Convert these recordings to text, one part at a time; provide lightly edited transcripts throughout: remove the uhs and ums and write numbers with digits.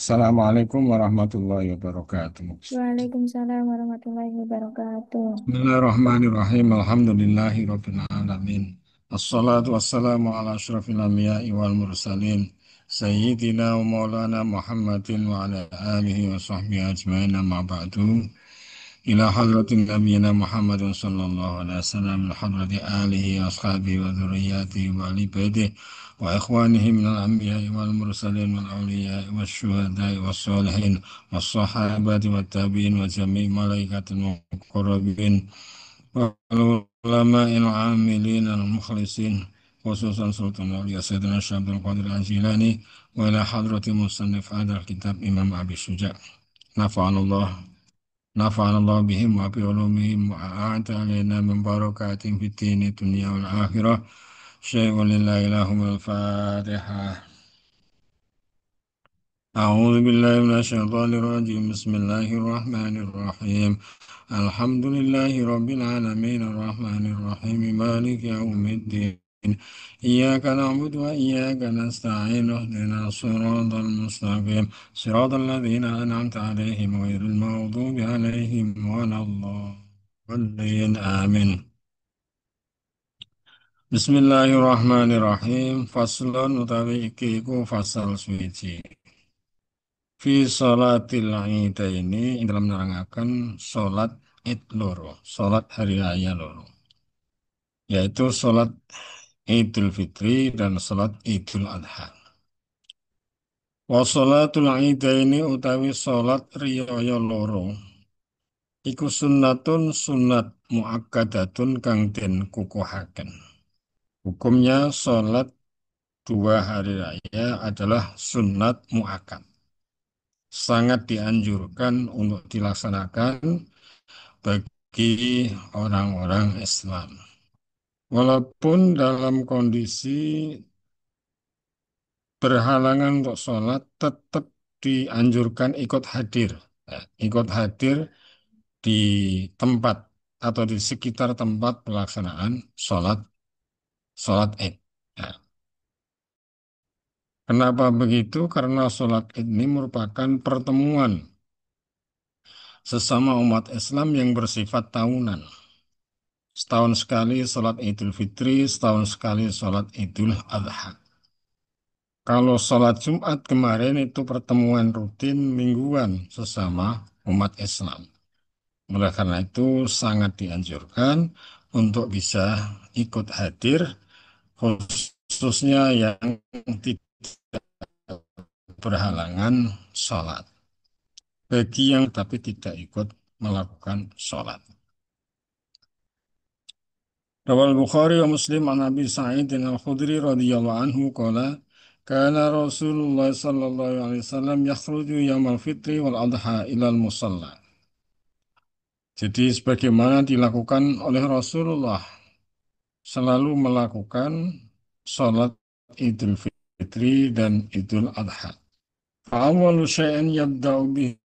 Assalamualaikum warahmatullahi wabarakatuh. Waalaikumsalam warahmatullahi wabarakatuh. Bismillahirrahmanirrahim. Alhamdulillahi rabbil alamin. Assalatu wassalamu ala asyrafil anbiya'i wal mursalin. Sayyidina wa maulana Muhammadin wa ala alihi wa sahbihi ajma'in amma ba'du. Ila hadratin nabiyina Muhammadin sallallahu alaihi wasallam ila hadrati alihi wa ashabihi wa dhurriyyatihi wa ali baitihi wa ikhwanihi minal anbiya'i wal mursalin wal awliya'i wa syuhada'i wa sholihin wa sahabati wa tabi'in wa jami'i malaikatil muqarrabin wa ulama'il amilin al mukhlisin khususan Sultan Auliya Sayyidina Syabdul Qadir Al-Jilani wa ila hadrati musannif hadal kitab Imam Abi Syuja' nafa'anallah نفعنا الله بهم وبعلومهم وأعاد علينا من بركات في الدين الدنيا والآخرة شيء لله لهم الفاتحة أعوذ بالله من الشيطان الرجيم بسم الله الرحمن الرحيم الحمد لله رب العالمين الرحمن الرحيم مالك يوم الدين إياك نعبد وإياك نستعين اهدنا الصراط المستقيم صراط الذين أنعمت عليهم غير المغضوب عليهم ولا الضالين آمين Bismillahirrahmanirrahim. Faslun utawi iki iku fasal suci. Fi sholatil idaini ini dalam menerangkan sholat id loro, sholat hari raya loro, yaitu sholat Idul Fitri dan sholat Idul Adha. Wa sholatul idaini utawi sholat riyaya loro, iku sunnatun sunat muakkadatun kang den kukuhaken. Hukumnya sholat dua hari raya adalah sunat muakkad. Sangat dianjurkan untuk dilaksanakan bagi orang-orang Islam. Walaupun dalam kondisi berhalangan untuk sholat, tetap dianjurkan ikut hadir. Ya, ikut hadir di tempat atau di sekitar tempat pelaksanaan sholat Id. Ya. Kenapa begitu? Karena sholat Id ini merupakan pertemuan sesama umat Islam yang bersifat tahunan. Setahun sekali sholat Idul Fitri, setahun sekali sholat Idul Adha. Kalau sholat Jumat kemarin itu pertemuan rutin mingguan sesama umat Islam. Oleh karena itu sangat dianjurkan untuk bisa ikut hadir, khususnya yang tidak berhalangan sholat. Bagi yang tapi tidak ikut melakukan sholat. Rawal Bukhari wa Muslim an Abi Sa'id al-Khudri radhiyallahu anhu qala kana Rasulullah sallallahu alaihi wasallam yakhruju yaumal fitri wal adha ilal musalla. Jadi sebagaimana dilakukan oleh Rasulullah selalu melakukan salat Idul Fitri dan Idul Adha. Fa'awwalu syai'in yabda'u bihi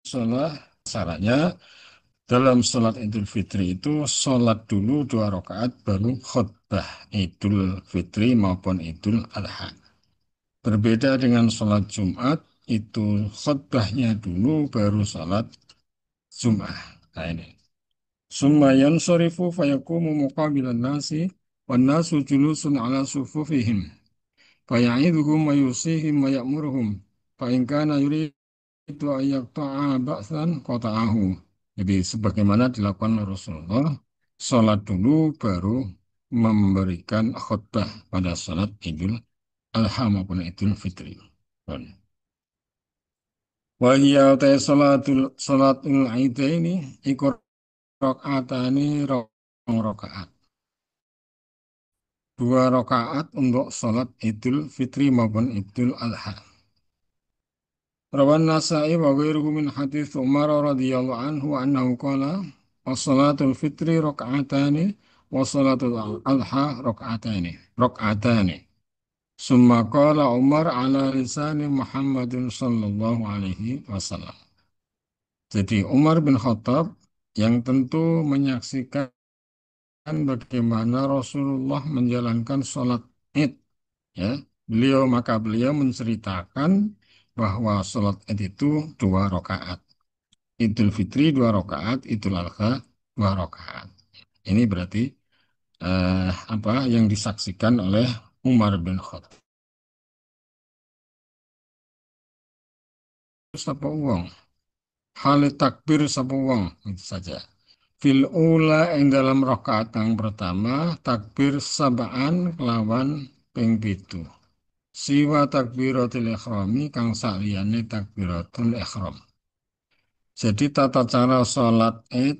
shalah syaratnya dalam sholat Idul Fitri itu sholat dulu 2 rakaat baru khutbah Idul Fitri maupun Idul Adha. Berbeda dengan sholat Jumat itu khutbahnya dulu baru sholat Jumat. Nah ini. Summa yansarifu fayakumu muqabilan nasi wan nasu julusun ala sufufihim. Faya'idhuhum wa yusihim wa ya'muruhum. Fa in kana itu ayat ta'a ba'san qata'ahu. Jadi sebagaimana dilakukan Rasulullah, sholat dulu baru memberikan khutbah pada sholat Idul Adha maupun Idul Fitri. Wahia utai sholatul ini ikut rokaatani rong rokaat. 2 rakaat untuk sholat Idul Fitri maupun Idul Adha. Rawan Nasa'i wa ghairuhu min hadits Umar radhiyallahu anhu annahu qala as-salatul fitri raka'atani wa salatul adha raka'atani. Summa qala Umar ala lisani Muhammadin sallallahu alaihi wasallam. Jadi Umar bin Khattab yang tentu menyaksikan bagaimana Rasulullah menjalankan sholat Id, ya. Maka beliau menceritakan bahwa sholat Id itu 2 rakaat. Idul Fitri 2 rakaat, Idul Adha 2 rakaat. Ini berarti apa yang disaksikan oleh Umar bin Khattab. Sapa wong, hal takbir sapa wong itu saja. Fil ula ing dalam rakaat yang pertama takbir sabaan kelawan ping pitu. Siwa takbiratul ikhrami kang saliyane takbiratul ikhram. Jadi tata cara sholat Id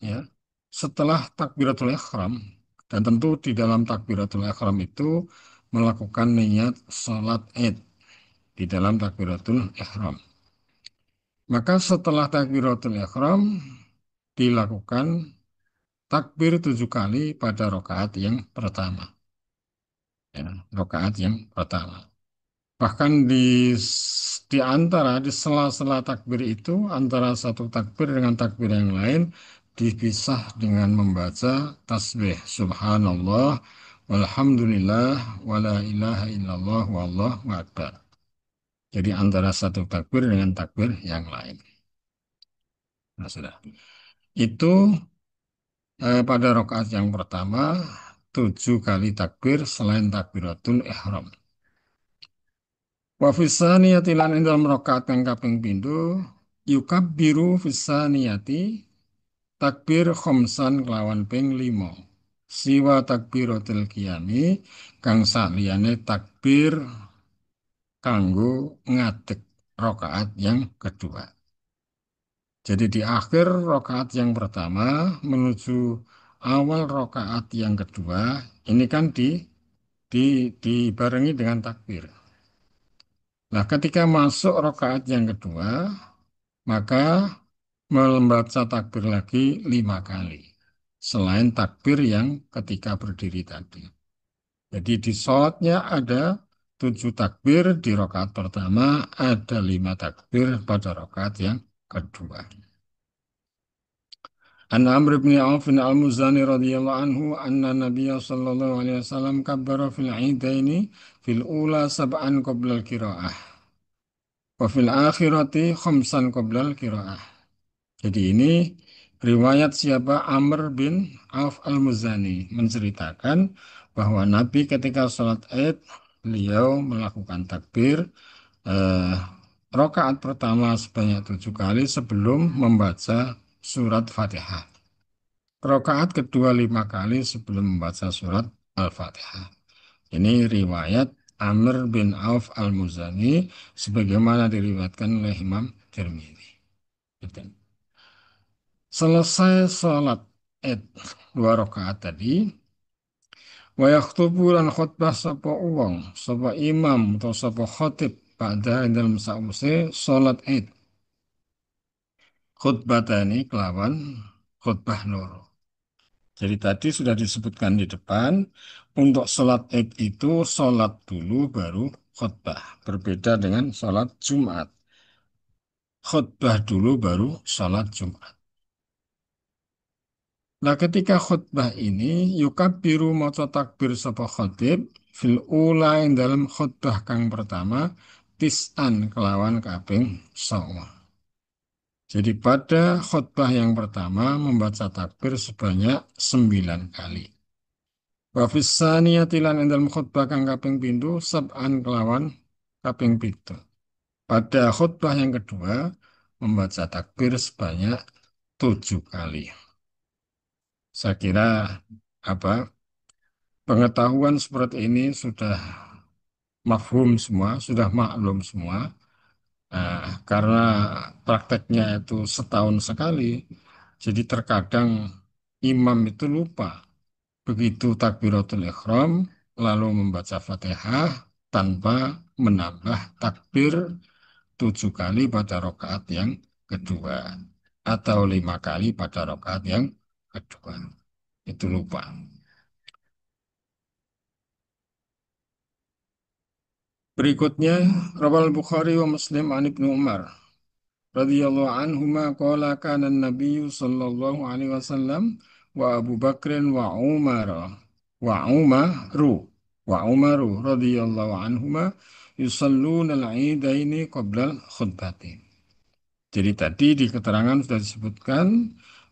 ya setelah takbiratul ikhram, dan tentu di dalam takbiratul ikhram itu melakukan niat sholat Id di dalam takbiratul ikhram. Maka setelah takbiratul ikhram dilakukan takbir 7 kali pada rakaat yang pertama. Ya, rakaat yang pertama. Bahkan di antara di sela-sela takbir itu antara satu takbir dengan takbir yang lain dipisah dengan membaca tasbih subhanallah walhamdulillah wala ilaha illallah wallahu akbar. Jadi antara satu takbir dengan takbir yang lain. Nah, sudah. Itu pada rakaat yang pertama 7 kali takbir selain takbiratul ihram. Wa fissaniyati lan ing dalam rakaat kang kaping pindho yukabbiru fissaniyati takbir khomsan kelawan ping 5. Siwa takbiratul qiyami kang saliyane takbir kanggo ngadeg rakaat yang kedua. Jadi di akhir rakaat yang pertama menuju awal rakaat yang kedua ini kan dibarengi dengan takbir. Nah, ketika masuk rakaat yang kedua, maka membaca takbir lagi 5 kali. Selain takbir yang ketika berdiri tadi. Jadi di sholatnya ada 7 takbir, di rakaat pertama ada 5 takbir pada rakaat yang kedua. An Amr bin Auf al-Muzani radhiyallahu anhu anna Nabiya sallallahu alaihi wasallam kabbara fil idaini fil ula sab'an qabla al-qiraah wa fil akhirati khamsan qabla al-qiraah. Jadi ini riwayat siapa Amr bin Auf al-Muzani menceritakan bahwa Nabi ketika sholat Id beliau melakukan takbir eh, rakaat pertama sebanyak 7 kali sebelum membaca surat Fatihah. Rakaat kedua 5 kali sebelum membaca surat Al-Fatihah. Ini riwayat Amr bin Auf al-Muzani sebagaimana diriwayatkan oleh Imam Tirmidzi. Gitu. Selesai sholat Id 2 rakaat tadi, wa yakhtubu lan khutbah sapa wong, sapa imam atau sapa khatib pada dalam sause sholat Id. Khutbah tani kelawan khutbah loro. Jadi tadi sudah disebutkan di depan, untuk sholat Id itu sholat dulu baru khutbah. Berbeda dengan sholat Jumat. Khutbah dulu baru sholat Jumat. Nah, ketika khutbah ini yukabbiru maca takbir sapa khatib fil ula ing dalam khutbah kang pertama tis'an kelawan kaping 9. Jadi pada khutbah yang pertama membaca takbir sebanyak 9 kali. Wa fis saniyati lan ing dalam khutbah kang kaping pindho sab'an kelawan kaping 7. Pada khutbah yang kedua membaca takbir sebanyak 7 kali. Saya kira apa pengetahuan seperti ini sudah mafhum semua, sudah maklum semua. Karena prakteknya itu setahun sekali, jadi terkadang imam itu lupa. Begitu takbiratul ikhram, lalu membaca Fatihah tanpa menambah takbir 7 kali pada rakaat yang kedua. Atau 5 kali pada rakaat yang kedua. Itu lupa. Berikutnya, Rawal Bukhari wa Muslim an Ibnu Umar radhiyallahu anhuma qala kana an-nabiy sallallahu alaihi wasallam wa Abu Bakrin wa Umar wa Umaru wa Umaru radhiyallahu anhuma yusalluna al-idaini qabla khutbati. Jadi tadi di keterangan sudah disebutkan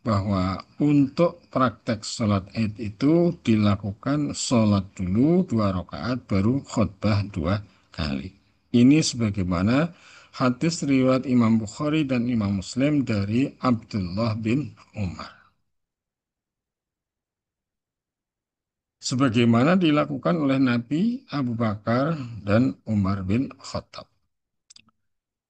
bahwa untuk praktek sholat id itu dilakukan sholat dulu 2 rakaat baru khutbah 2 kali. Ini sebagaimana hadis riwayat Imam Bukhari dan Imam Muslim dari Abdullah bin Umar. Sebagaimana dilakukan oleh Nabi Abu Bakar dan Umar bin Khattab.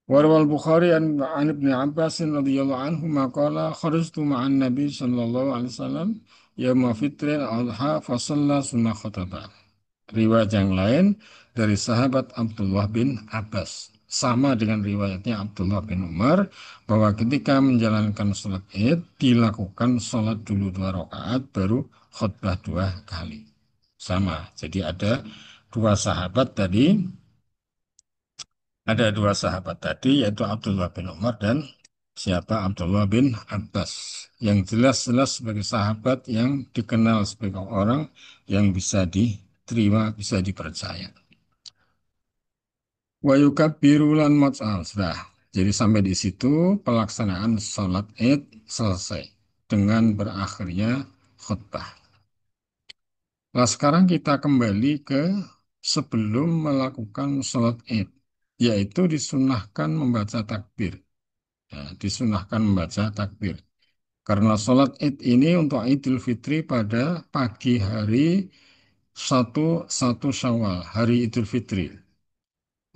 Warwal Bukhari an Ibnu Abbas radhiyallahu anhu maqala kharajtu ma'an Nabi sallallahu alaihi wasallam yauma fitrin adha fa shalla summa khataba. Riwayat yang lain dari sahabat Abdullah bin Abbas sama dengan riwayatnya Abdullah bin Umar bahwa ketika menjalankan sholat Id dilakukan sholat dulu 2 rakaat baru khutbah 2 kali. Sama. Jadi ada dua sahabat tadi yaitu Abdullah bin Umar dan siapa Abdullah bin Abbas yang jelas-jelas sebagai sahabat yang dikenal sebagai orang yang bisa diterima, bisa dipercaya. Wa yukabbiru lan mat'al. Sudah. Jadi sampai di situ pelaksanaan sholat Id selesai dengan berakhirnya khutbah. Nah, sekarang kita kembali ke sebelum melakukan sholat Id, yaitu disunahkan membaca takbir. Ya, disunahkan membaca takbir. Karena sholat Id ini untuk Idul Fitri pada pagi hari 1 Syawal, hari Idul Fitri.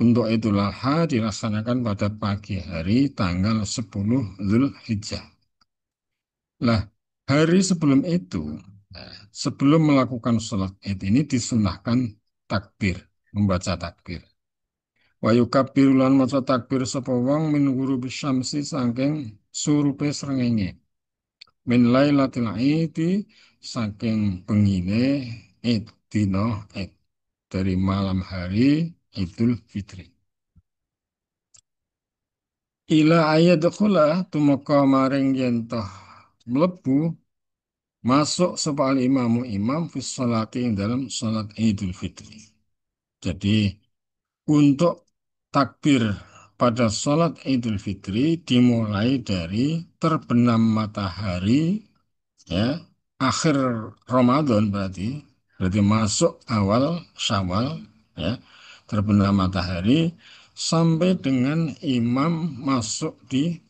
Untuk Idul Adha dilaksanakan pada pagi hari tanggal 10 Zulhijjah. Nah, hari sebelum itu, sebelum melakukan sholat Id ini disunahkan takbir, membaca takbir. Wa yukabbiru lan maca takbir sapa wong min ghurubi syamsi saking surupe srengenge. Min lailatul Idi saking pengine Id dina Id dari malam hari Idul Fitri. Ila ayadkhula tumeka maring yen toh mlebu masuk sapa al imamu imam fi sholati ing dalam salat Idul Fitri. Jadi untuk takbir pada sholat Idul Fitri dimulai dari terbenam matahari ya akhir Ramadan berarti masuk awal Syawal ya terbenam matahari sampai dengan imam masuk di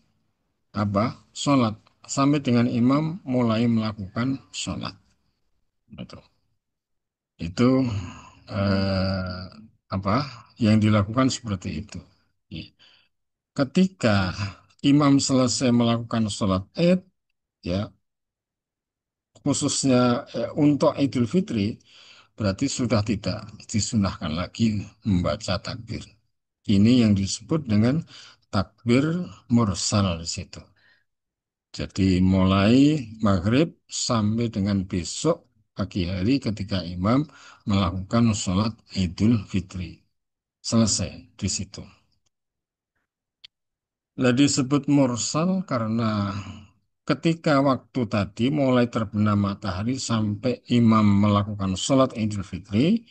apa sholat sampai dengan imam mulai melakukan sholat itu itu eh, apa yang dilakukan seperti itu. Ya. Ketika imam selesai melakukan sholat Id, ya khususnya untuk Idul Fitri, berarti sudah tidak disunahkan lagi membaca takbir. Ini yang disebut dengan takbir mursal di situ. Jadi mulai maghrib sampai dengan besok pagi hari ketika imam melakukan sholat Idul Fitri. Selesai di situ. Lah disebut mursal karena ketika waktu tadi mulai terbenam matahari sampai imam melakukan sholat Idul Fitri,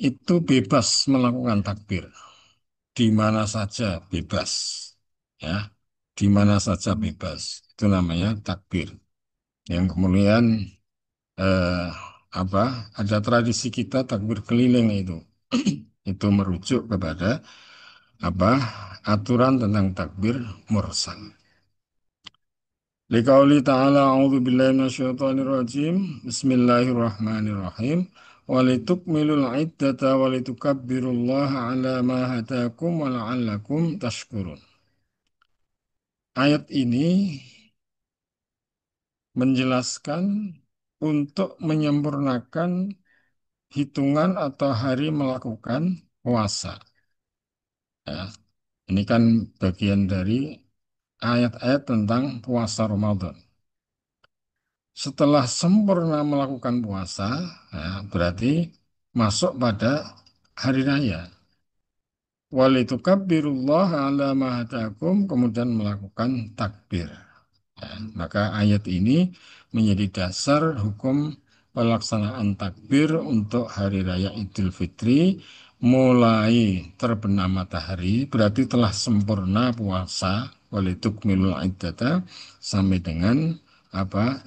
itu bebas melakukan takbir. Di mana saja bebas. Ya, di mana saja bebas. Itu namanya takbir. Yang kemudian eh, apa? Ada tradisi kita takbir keliling itu. Itu merujuk kepada apa? Aturan tentang takbir mursal. Liqauli ta'ala a'udzu billahi minasyaitonir rajim. Bismillahirrahmanirrahim. Walitukmilul iddata walitukabbirullaha ala ma hadakum wa la'allakum tashkurun. Ayat ini menjelaskan untuk menyempurnakan hitungan atau hari melakukan puasa. Ya, ini kan bagian dari ayat-ayat tentang puasa Ramadan. Setelah sempurna melakukan puasa, ya, berarti masuk pada hari raya. Walitukabbirullaha ala ma hadakum, kemudian melakukan takbir. Ya, maka ayat ini menjadi dasar hukum pelaksanaan takbir untuk hari raya Idul Fitri mulai terbenam matahari berarti telah sempurna puasa walitukmilul iddata sampai dengan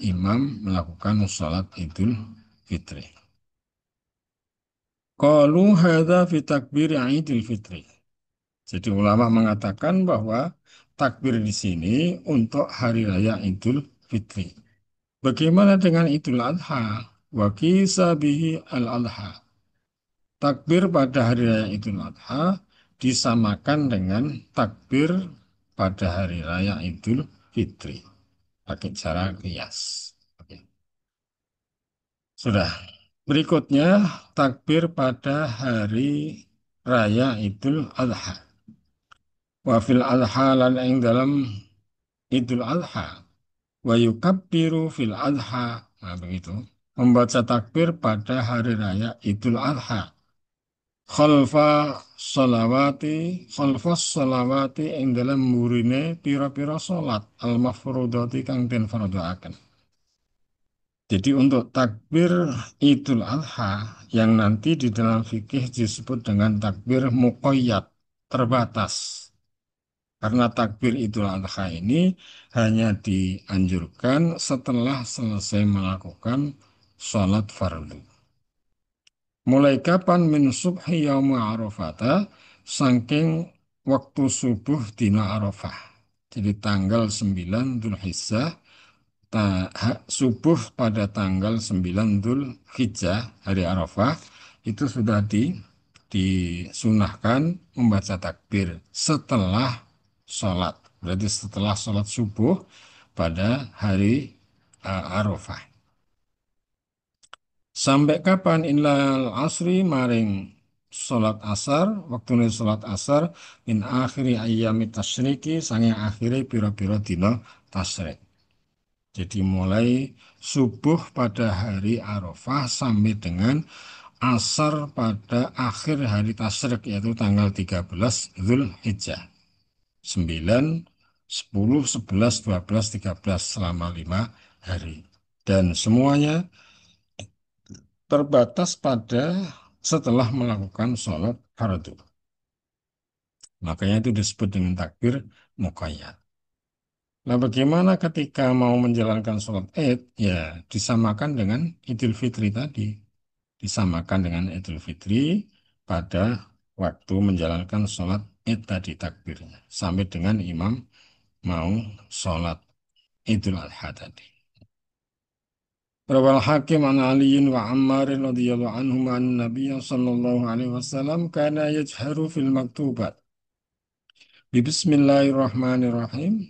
imam melakukan sholat Idul Fitri. Qalu hadza fi takbir Idul Fitri. Jadi ulama mengatakan bahwa takbir di sini untuk hari raya Idul Fitri. Bagaimana dengan Idul Adha? Wa qisa bihi al-adha. Takbir pada hari raya Idul Adha disamakan dengan takbir pada hari raya Idul Fitri. Pakai cara kias. Oke. Sudah. Berikutnya takbir pada hari raya Idul Adha. Wa fil adha lan ing dalam Idul Adha wa yukabbiru fil adha. Nah, begitu. Membaca takbir pada hari raya Idul Adha. Khalfa sholawati, khalfas sholawati ing dalam murine pira-pira salat al-mafrudati kang den fardhuaken. Jadi untuk takbir Idul Adha yang nanti di dalam fikih disebut dengan takbir muqayyad, terbatas. Karena takbir Idul Adha ini hanya dianjurkan setelah selesai melakukan sholat fardu. Mulai kapan min subhi yaum Arafata saking waktu subuh dina Arafah. Jadi tanggal 9 Dzulhijjah subuh pada tanggal 9 Dzulhijjah hari Arafah itu sudah disunahkan membaca takbir setelah sholat. Berarti setelah sholat subuh pada hari Arafah. Sampai kapan ilal asri maring sholat asar, waktu ini sholat asar, min akhiri ayyami tasyriki, sange akhiri piro-piro dino tasyrik. Jadi mulai subuh pada hari Arafah sampai dengan asar pada akhir hari tasyrik, yaitu tanggal 13 Dzulhijjah. 9, 10, 11, 12, 13 selama 5 hari. Dan semuanya terbatas pada setelah melakukan sholat fardu. Makanya itu disebut dengan takbir muqayyad. Nah, bagaimana ketika mau menjalankan sholat Id? Ya, disamakan dengan Idul Fitri tadi. Disamakan dengan Idul Fitri pada waktu menjalankan sholat Id tadi takbirnya. Sampai dengan imam mau sholat Idul Adha tadi. Rawal Hakim an Aliin wa Ammarin radhiyallahu anhum an Nabiy sallallahu alaihi wasallam kana yajharu fil maktubat bi bismillahirrahmanirrahim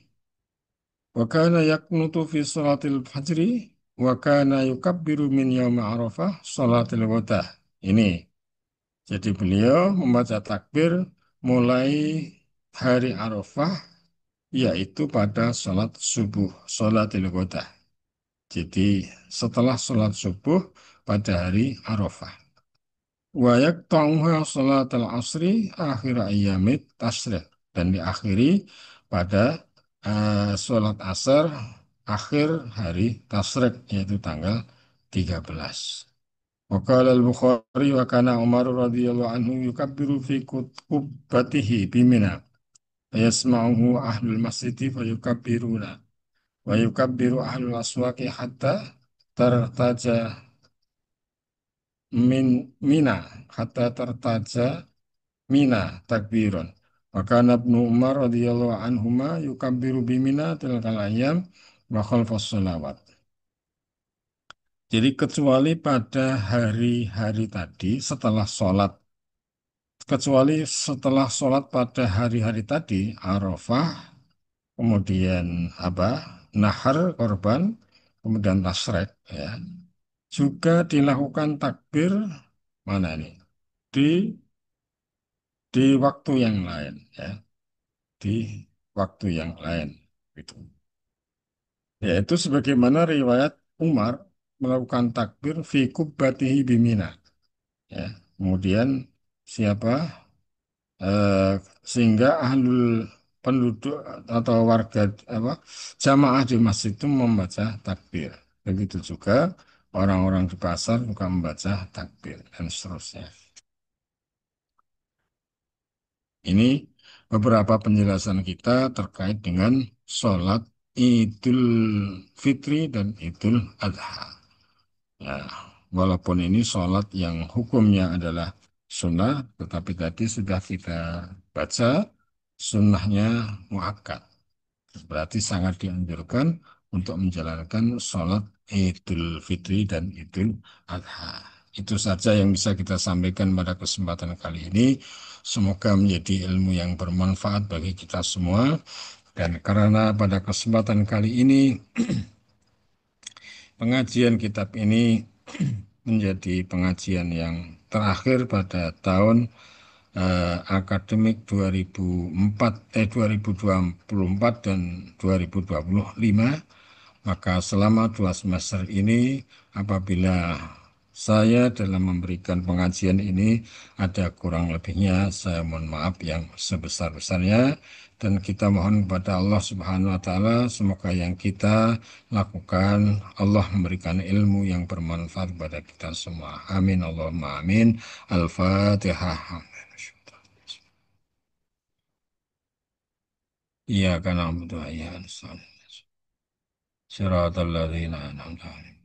wa kana yaqnutu fi salatil fajri wa kana yukabbiru min yaum Arafah salatil wadah. Ini jadi beliau membaca takbir mulai hari Arafah yaitu pada salat subuh salatil wadah. Jadi setelah sholat subuh pada hari Arafah. Wa yaqta'uha sholat al-asri akhir ayyamit tashrih. Dan diakhiri pada sholat asar akhir hari tasrik yaitu tanggal 13. Wa qala al-Bukhari wa kana Umar radhiyallahu anhu yukabbiru fi kubbatihi bimina. Yasma'uhu ahlul masjidi fa yukabbiruna. Wa yukabbiru ahlul aswaqi hatta tertaja min mina hatta tertaja mina takbiron. Maka Ibnu Umar radhiyallahu anhuma yukabbiru bimina tilkal ayyam wa khalfas sholawat. Jadi kecuali pada hari-hari tadi setelah sholat pada hari-hari tadi Arafah, kemudian nahar korban, kemudian tasrek ya. Juga dilakukan takbir mana ini? Di waktu yang lain ya, di waktu yang lain itu. Yaitu sebagaimana riwayat Umar melakukan takbir fi kubbatihi bimina ya. Kemudian siapa eh, sehingga ahlul penduduk atau warga jamaah di masjid itu membaca takbir. Begitu juga orang-orang di pasar juga membaca takbir dan seterusnya. Ini beberapa penjelasan kita terkait dengan sholat Idul Fitri dan Idul Adha. Ya, walaupun ini sholat yang hukumnya adalah sunnah, tetapi tadi sudah kita baca sunnahnya muakkad. Berarti sangat dianjurkan untuk menjalankan sholat Idul Fitri dan Idul Adha. Itu saja yang bisa kita sampaikan pada kesempatan kali ini. Semoga menjadi ilmu yang bermanfaat bagi kita semua. Dan karena pada kesempatan kali ini pengajian kitab ini menjadi pengajian yang terakhir pada tahun akademik 2024 dan 2025. Maka selama 2 semester ini, apabila saya dalam memberikan pengajian ini ada kurang lebihnya, saya mohon maaf yang sebesar-besarnya. Dan kita mohon kepada Allah Subhanahu wa Ta'ala, semoga yang kita lakukan, Allah memberikan ilmu yang bermanfaat kepada kita semua. Amin Allahumma amin. Al-Fatihah. Iya karena iya Siratal ladzina an'amta 'alaihim.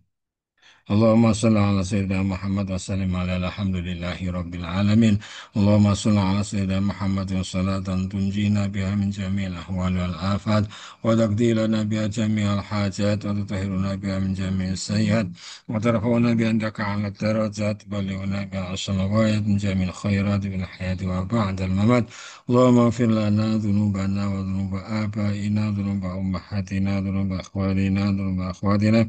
اللهم صل على سيدنا محمد وسلم على الحمد لله رب العالمين. اللهم صل على سيدنا محمد صلاة تنجينا بها من جميع الأحوال والآفات وتقضي لنا بها جميع الحاجات وتطهرنا بها من جميع السيئات وترفعنا بأنك على الدرجات بلغنا بها أصل الغايات من جميع الخيرات في الحياة وبعد الممات. اللهم اغفر لنا ذنوبنا وذنوب آبائنا ذنوب أمهاتنا ذنوب أخواننا ذنوب أخواتنا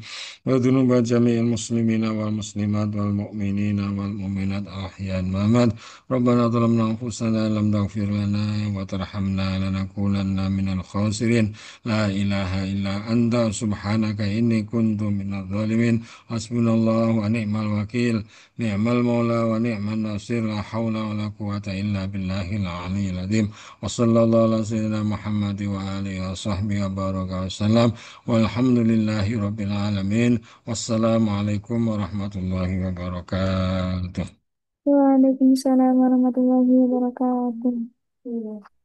وذنوب جميع المسلمين والمسلمات والمؤمنين والمؤمنات أحياء وأموات. ربنا ظلمنا أنفسنا لم تغفر لنا وترحمنا لنكونن من الخاسرين. لا إله إلا أنت سبحانك إني كنت من الظالمين. حسبنا الله ونعم الوكيل. نعم المولى ونعم النصير. لا حول ولا قوة إلا بالله العلي العظيم. وصلى الله على سيدنا محمد وآله وصحبه وبارك وسلم. والحمد لله رب العالمين. Wassalamualaikum warahmatullahi wabarakatuh. Waalaikumsalam warahmatullahi wabarakatuh. Iya.